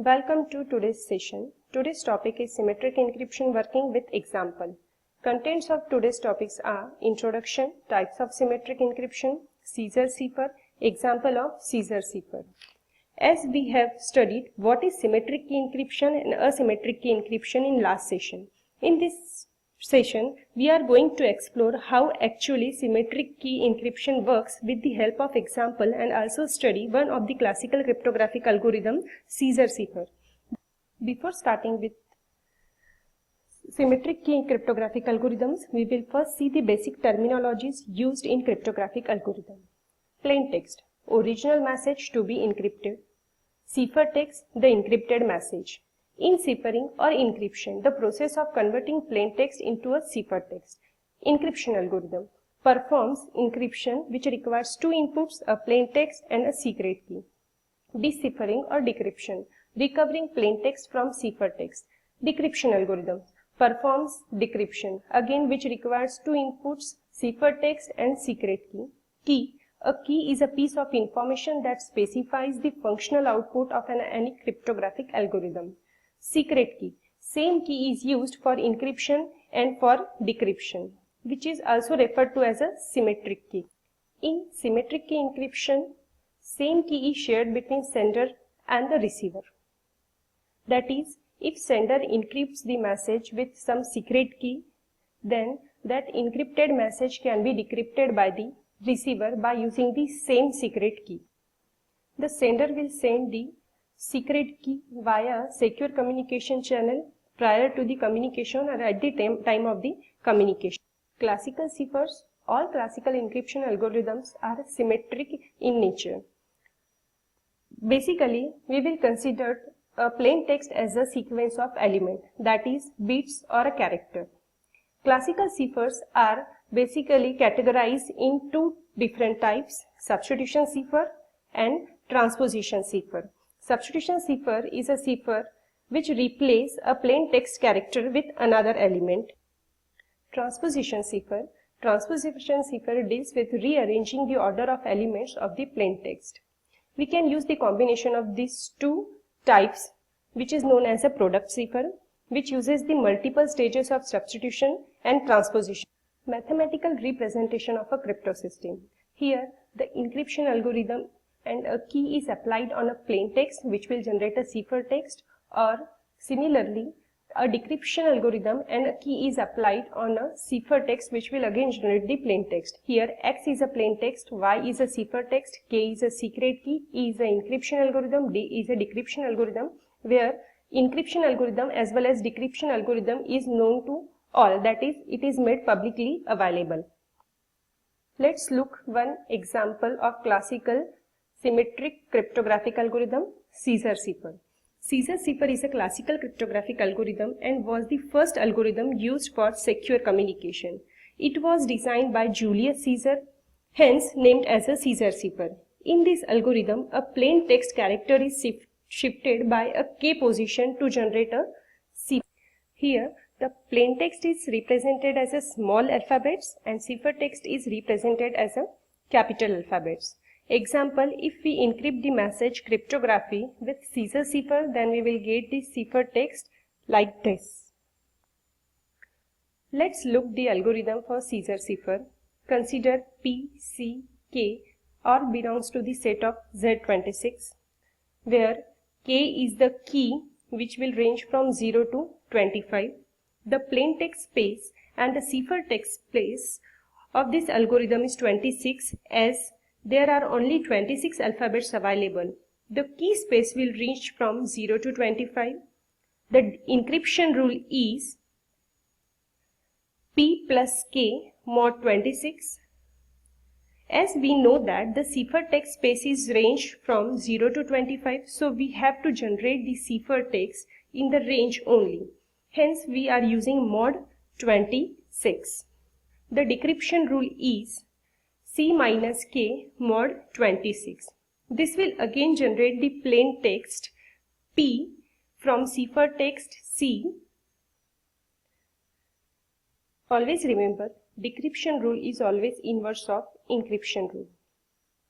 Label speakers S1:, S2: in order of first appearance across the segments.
S1: Welcome to today's session. Today's topic is symmetric encryption working with example. Contents of today's topics are introduction, types of symmetric encryption, Caesar cipher, example of Caesar cipher. As we have studied what is symmetric key encryption and asymmetric key encryption in last session. In this session, we are going to explore how actually symmetric key encryption works with the help of example and also study one of the classical cryptographic algorithm, Caesar cipher. Before starting with symmetric key cryptographic algorithms, we will first see the basic terminologies used in cryptographic algorithm. Plain text, original message to be encrypted. Ciphertext, the encrypted message. In ciphering or encryption, the process of converting plain text into a ciphertext. Encryption algorithm performs encryption which requires two inputs, a plain text and a secret key. Deciphering or decryption, recovering plain text from ciphertext. Decryption algorithm performs decryption, again which requires two inputs, ciphertext and secret key. A key is a piece of information that specifies the functional output of any cryptographic algorithm. Secret key. Same key is used for encryption and for decryption, which is also referred to as a symmetric key. In symmetric key encryption, same key is shared between sender and the receiver. That is, if sender encrypts the message with some secret key, then that encrypted message can be decrypted by the receiver by using the same secret key. The sender will send the secret key via secure communication channel prior to the communication or at the time of the communication. Classical ciphers, all classical encryption algorithms are symmetric in nature. Basically, we will consider a plain text as a sequence of elements, that is bits or a character. Classical ciphers are basically categorized in two different types, substitution cipher and transposition cipher. Substitution cipher is a cipher which replaces a plain text character with another element. Transposition cipher deals with rearranging the order of elements of the plain text. We can use the combination of these two types, which is known as a product cipher, which uses the multiple stages of substitution and transposition. Mathematical representation of a cryptosystem. Here, the encryption algorithm and a key is applied on a plain text which will generate a ciphertext, or similarly, a decryption algorithm and a key is applied on a ciphertext which will again generate the plain text. Here, X is a plain text, Y is a ciphertext, K is a secret key, E is an encryption algorithm, D is a decryption algorithm, where encryption algorithm as well as decryption algorithm is known to all, that is, it is made publicly available. Let's look one example of classical symmetric cryptographic algorithm, Caesar cipher. Caesar cipher is a classical cryptographic algorithm and was the first algorithm used for secure communication. It was designed by Julius Caesar, hence named as a Caesar cipher. In this algorithm, a plain text character is shifted by a K position to generate a cipher. Here, the plain text is represented as a small alphabets and ciphertext is represented as a capital alphabets. Example, if we encrypt the message cryptography with Caesar cipher, then we will get the ciphertext like this. Let's look the algorithm for Caesar cipher. Consider P, C, K or belongs to the set of Z26, where K is the key which will range from 0 to 25. The plain text space and the ciphertext space of this algorithm is 26, as there are only 26 alphabets available. The key space will range from 0 to 25. The encryption rule is P plus K mod 26. As we know that the ciphertext spaces range from 0 to 25, so we have to generate the ciphertext in the range only. Hence, we are using mod 26. The decryption rule is C minus K mod 26. This will again generate the plain text P from ciphertext C. Always remember, decryption rule is always inverse of encryption rule.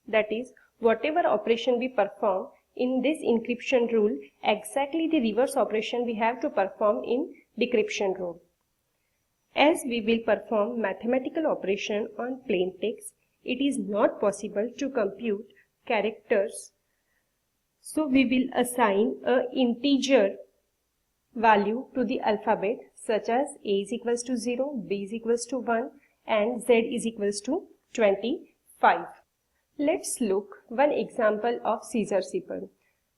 S1: That is, whatever operation we perform in this encryption rule exactly the reverse operation we have to perform in decryption rule. As we will perform mathematical operation on plain text, it is not possible to compute characters. So we will assign an integer value to the alphabet such as A is equals to 0, B is equals to 1 and Z is equals to 25. Let's look one example of Caesar cipher.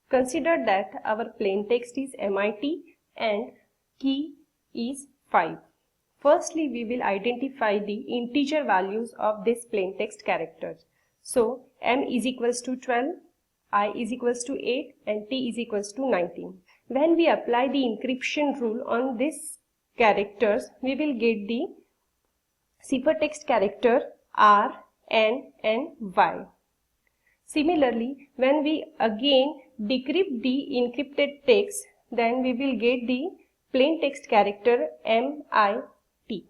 S1: Consider that our plain text is MIT and key is 5. Firstly, we will identify the integer values of this plain text characters. So, M is equals to 12, I is equals to 8 and T is equals to 19. When we apply the encryption rule on these characters, we will get the ciphertext character R, N and Y. Similarly, when we again decrypt the encrypted text, then we will get the plain text character M, I, T.